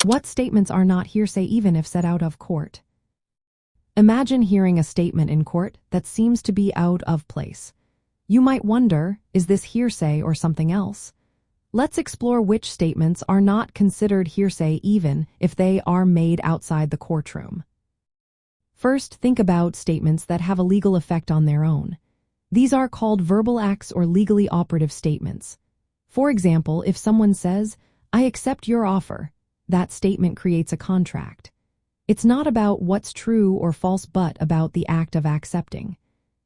What statements are not hearsay even if said out of court? Imagine hearing a statement in court that seems to be out of place. You might wonder, is this hearsay or something else? Let's explore which statements are not considered hearsay even if they are made outside the courtroom. First, think about statements that have a legal effect on their own. These are called verbal acts or legally operative statements. For example, if someone says, "I accept your offer," that statement creates a contract. It's not about what's true or false but about the act of accepting.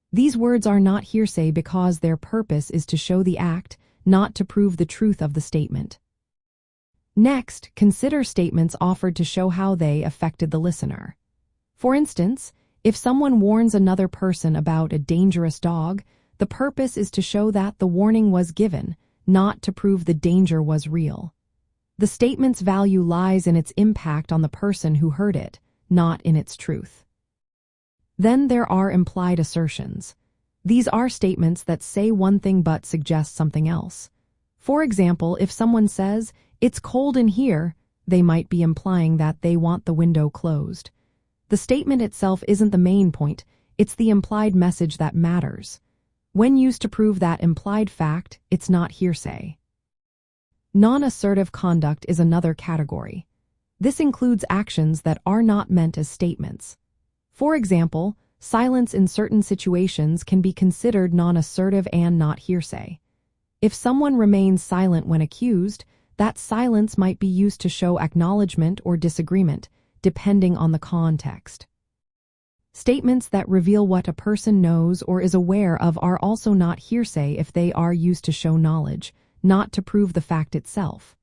These words are not hearsay because their purpose is to show the act, not to prove the truth of the statement. Next, consider statements offered to show how they affected the listener. For instance, if someone warns another person about a dangerous dog, the purpose is to show that the warning was given, not to prove the danger was real. The statement's value lies in its impact on the person who heard it, not in its truth. Then there are implied assertions. These are statements that say one thing but suggest something else. For example, if someone says, "It's cold in here," they might be implying that they want the window closed. The statement itself isn't the main point, it's the implied message that matters. When used to prove that implied fact, it's not hearsay. Non-assertive conduct is another category. This includes actions that are not meant as statements. For example, silence in certain situations can be considered non-assertive and not hearsay. If someone remains silent when accused, that silence might be used to show acknowledgement or disagreement, depending on the context. Statements that reveal what a person knows or is aware of are also not hearsay if they are used to show knowledge, not to prove the fact itself.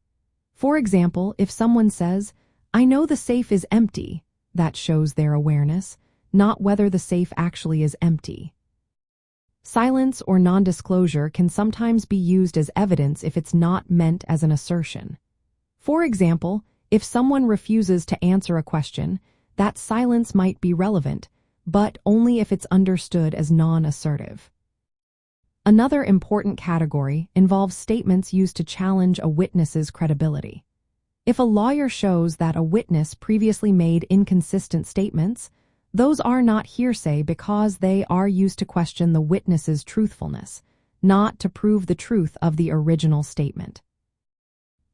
For example, if someone says, "I know the safe is empty," that shows their awareness, not whether the safe actually is empty. Silence or non-disclosure can sometimes be used as evidence if it's not meant as an assertion. For example, if someone refuses to answer a question, that silence might be relevant, but only if it's understood as non-assertive. Another important category involves statements used to challenge a witness's credibility. If a lawyer shows that a witness previously made inconsistent statements, those are not hearsay because they are used to question the witness's truthfulness, not to prove the truth of the original statement.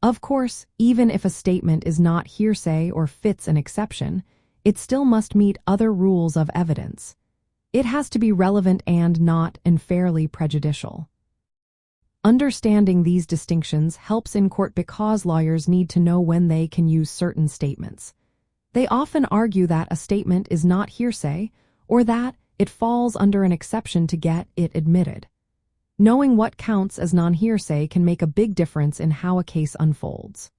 Of course, even if a statement is not hearsay or fits an exception, it still must meet other rules of evidence. It has to be relevant and not unfairly prejudicial. Understanding these distinctions helps in court because lawyers need to know when they can use certain statements. They often argue that a statement is not hearsay or that it falls under an exception to get it admitted. Knowing what counts as non-hearsay can make a big difference in how a case unfolds.